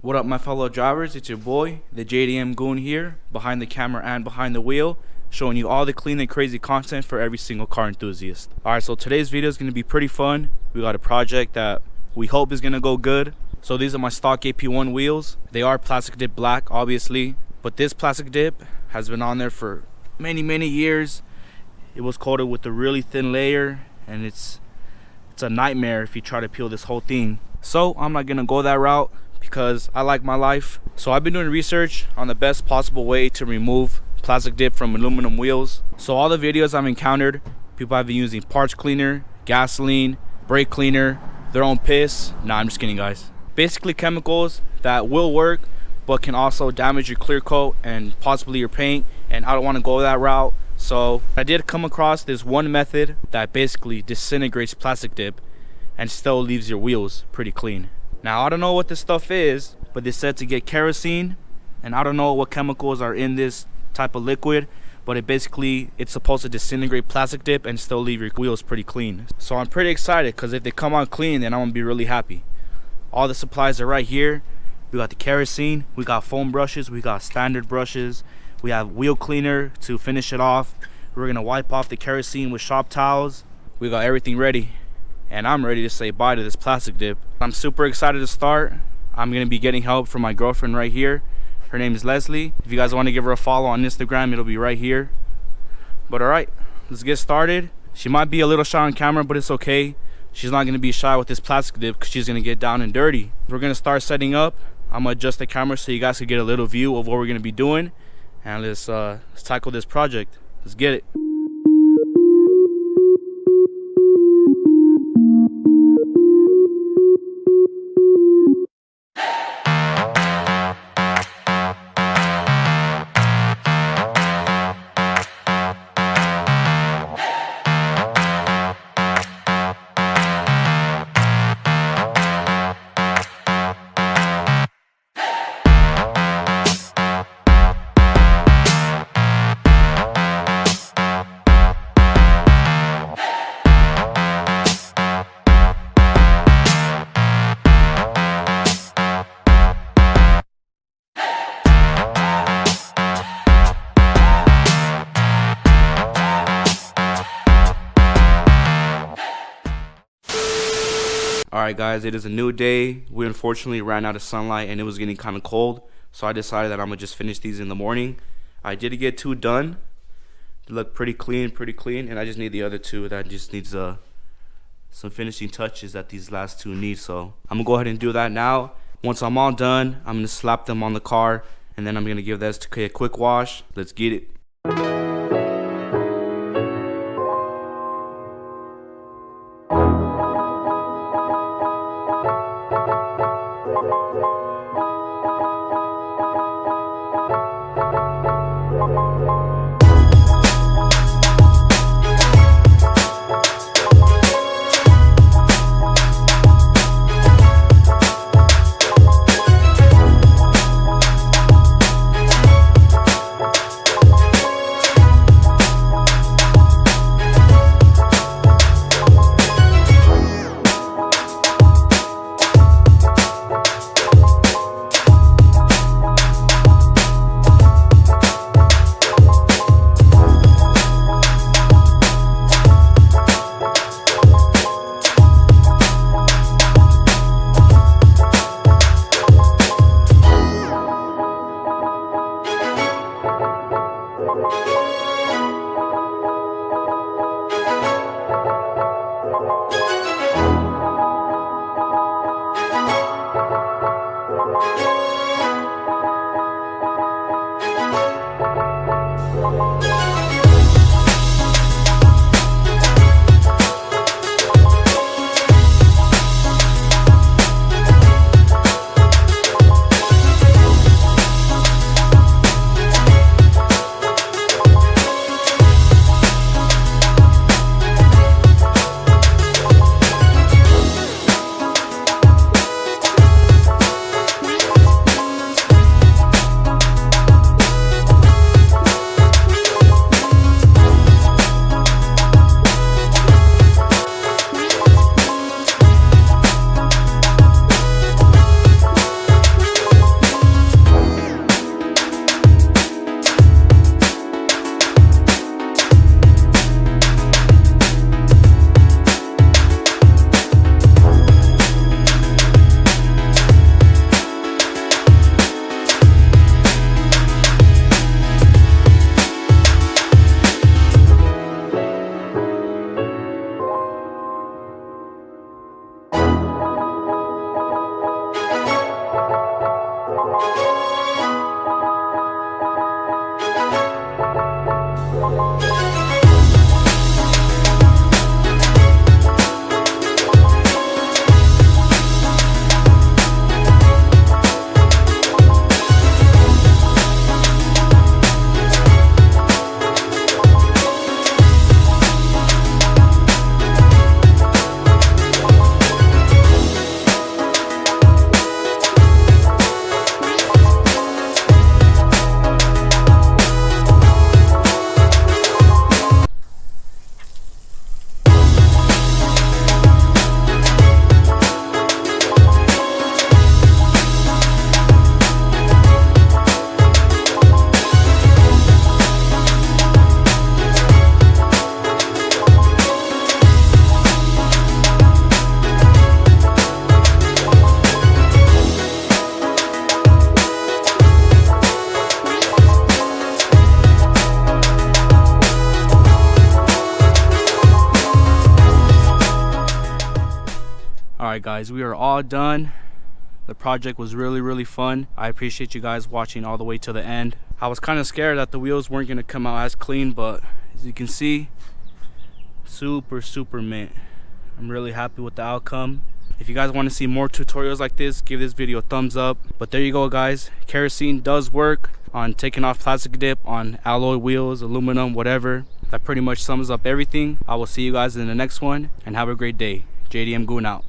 What up, my fellow drivers? It's your boy, the JDM Goon here, behind the camera and behind the wheel, showing you all the clean and crazy content for every single car enthusiast. Alright, so today's video is going to be pretty fun. We got a project that we hope is going to go good. So these are my stock AP1 wheels. They are plastic dip black, obviously, but this plastic dip has been on there for many years. It was coated with a really thin layer, and it's a nightmare if you try to peel this whole thing. So I'm not going to go that route, because I like my life. So I've been doing research on the best possible way to remove plastic dip from aluminum wheels. So all the videos I've encountered, people have been using parts cleaner, gasoline, brake cleaner, their own piss. Nah, I'm just kidding, guys. Basically chemicals that will work but can also damage your clear coat and possibly your paint, and I don't want to go that route. So I did come across this one method that basically disintegrates plastic dip and still leaves your wheels pretty clean. Now, I don't know what this stuff is, but they said to get kerosene, and I don't know what chemicals are in this type of liquid, but it's supposed to disintegrate plastic dip and still leave your wheels pretty clean. So I'm pretty excited, because if they come out clean, then I'm gonna be really happy. All the supplies are right here. We got the kerosene, we got foam brushes, we got standard brushes, we have wheel cleaner to finish it off. We're gonna wipe off the kerosene with shop towels. We got everything ready, and I'm ready to say bye to this plastic dip. I'm super excited to start. I'm gonna be getting help from my girlfriend right here. Her name is Leslie. If you guys want to give her a follow on Instagram, it'll be right here. But alright, let's get started. She might be a little shy on camera, but it's okay. She's not gonna be shy with this plastic dip, because she's gonna get down and dirty. We're gonna start setting up. I'm gonna adjust the camera so you guys can get a little view of what we're gonna be doing, and let's tackle this project. Let's get it. Alright guys, it is a new day. We unfortunately ran out of sunlight and it was getting kind of cold, so I decided that I'm gonna just finish these in the morning. I did get 2 done. They look pretty clean, and I just need the other 2 that just needs some finishing touches that these last 2 need. So I'm gonna go ahead and do that now. Once I'm all done, I'm gonna slap them on the car, and then I'm gonna give this a quick wash. Let's get it. guys, we are all done. The project was really fun. I appreciate you guys watching all the way to the end. I was kind of scared that the wheels weren't going to come out as clean, but as you can see, super mint. I'm really happy with the outcome. If you guys want to see more tutorials like this, give this video a thumbs up. But there you go, guys. Kerosene does work on taking off plastic dip on alloy wheels, aluminum, whatever. That pretty much sums up everything. I will see you guys in the next one, and have a great day. JDM Goon out.